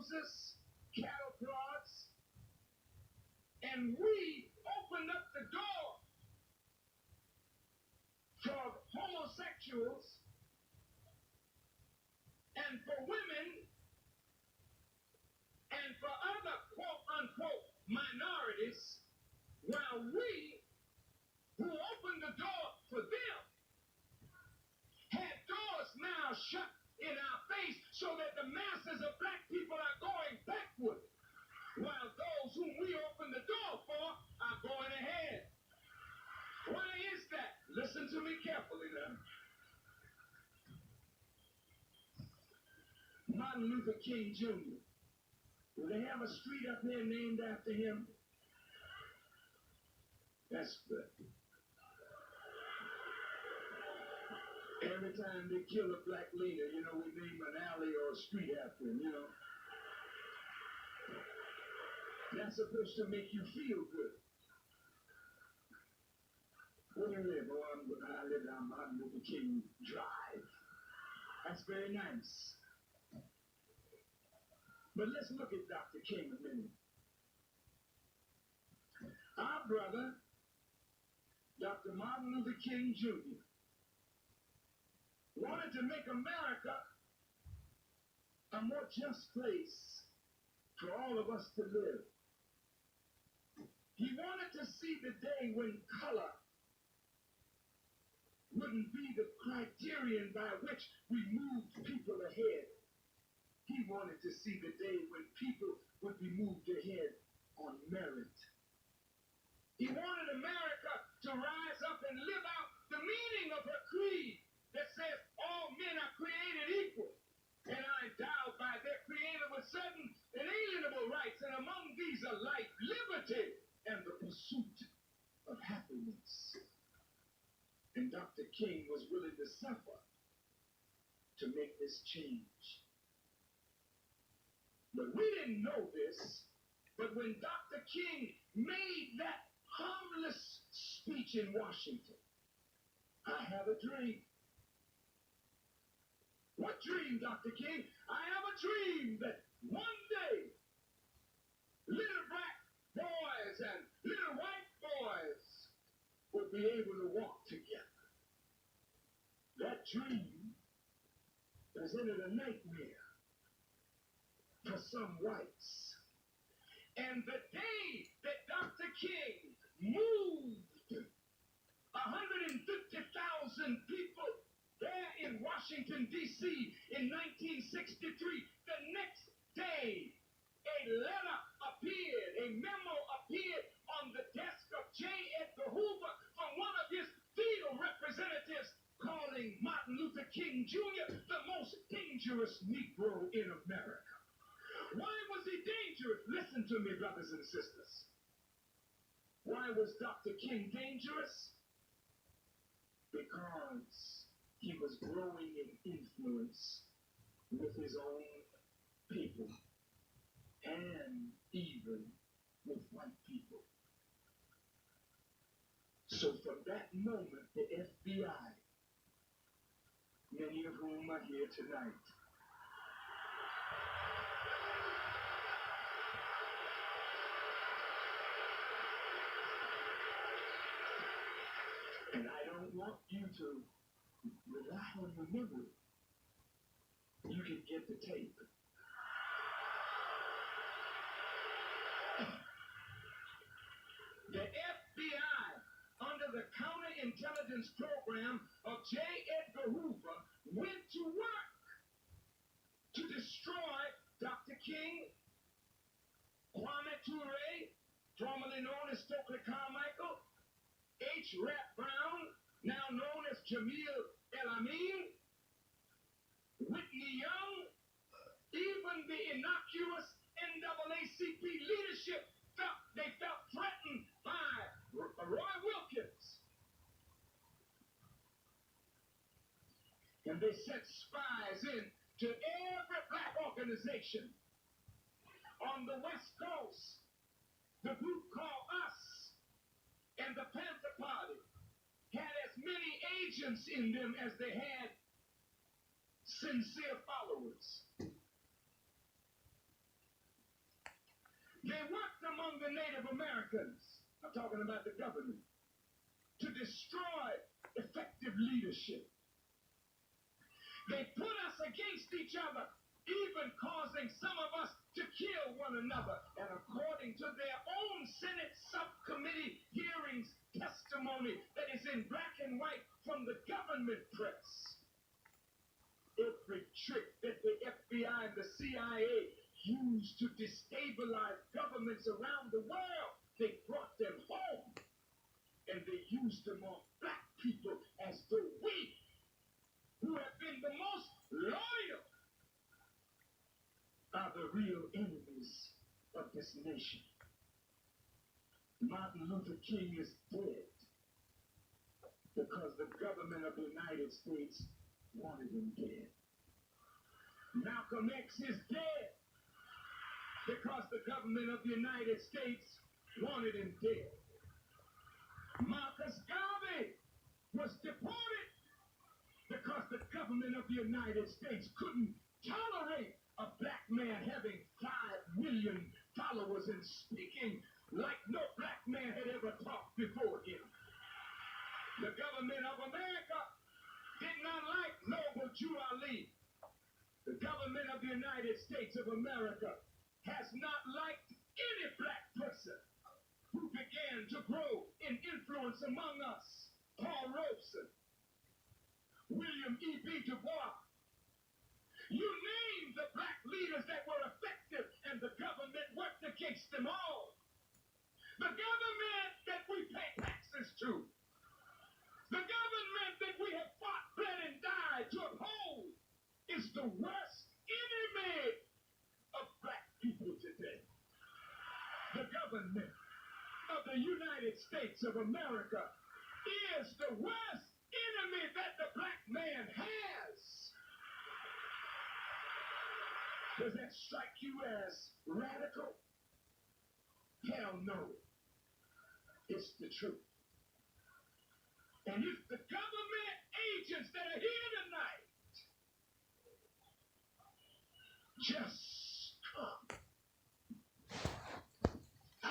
houses, cattle prods, and we opened up the door for homosexuals and for women and for other quote-unquote minorities, while we, who opened the door for them, had doors now shut in our face so that the masses of black people are going backward, while those whom we opened the door for are going ahead. Why is that? Listen to me carefully now. Martin Luther King Jr. Do they have a street up there named after him? That's good. Every time they kill a black leader, we name an alley or a street after him, That's supposed to make you feel good. Where do you live? Oh, I live on Martin Luther King Drive. That's very nice. But let's look at Dr. King a minute. Our brother, Dr. Martin Luther King Jr., wanted to make America a more just place for all of us to live. He wanted to see the day when color wouldn't be the criterion by which we moved people ahead. He wanted to see the day when people would be moved ahead on merit. He wanted America to rise up and live out the meaning of her creed that says all men are created equal and are endowed by their creator with certain inalienable rights, and among these are life, liberty, and the pursuit of happiness. And Dr. King was willing to suffer to make this change. But we didn't know this, but when Dr. King made that harmless speech in Washington, I have a dream. What dream, Dr. King? I have a dream that one day, little black boys and little white boys will be able to walk together. That dream presented a nightmare for some whites. And the day that Dr. King moved 150,000 people there in Washington, D.C. in 1963, the next day, a letter appeared, a memo appeared on the desk of J. Edgar Hoover from one of his field representatives calling Martin Luther King Jr. the most dangerous Negro in America. Why was he dangerous? Listen to me, brothers and sisters. Why was Dr. King dangerous? Because he was growing in influence with his own people and even with white people. So from that moment, the FBI, many of whom are here tonight, and I don't want you to rely on your memory. You can get the tape. The FBI, under the counterintelligence program of J. Edgar Hoover, went to work to destroy Dr. King, Kwame Ture, formerly known as Stokely Carmichael, H. Rap Brown, now known as Jamil El-Amin, Whitney Young, even the innocuous NAACP leadership felt threatened by Roy Wilkins. And they sent spies in to every black organization on the West Coast. The group called Us and the Panther Party had as many agents in them as they had sincere followers. They worked among the Native Americans, I'm talking about the government, to destroy effective leadership. They put us against each other, even causing some of us to kill one another. And according to their own Senate subcommittee hearings testimony that is in black and white from the government press, every trick that the FBI and the CIA used to destabilize governments around the world, they brought them home. And they used them on black people as the weak, who have been the most loyal, are the real enemies of this nation. Martin Luther King is dead because the government of the United States wanted him dead. Malcolm X is dead because the government of the United States wanted him dead. Marcus Garvey was deported because the government of the United States couldn't tolerate a black man having 5 million followers and speaking like no black man had ever talked before him. The government of America did not like Noble Drew Ali. The government of the United States of America has not liked any black person who began to grow in influence among us. Paul Robeson, William E.B. Du Bois. You name the black leaders that were effective, and the government worked against them all. The government that we pay taxes to, the government that we have fought, bled, and died to uphold, is the worst enemy of black people today. The government of the United States of America is the worst enemy that the black man has. Does that strike you as radical? Hell no. It's the truth. And if the government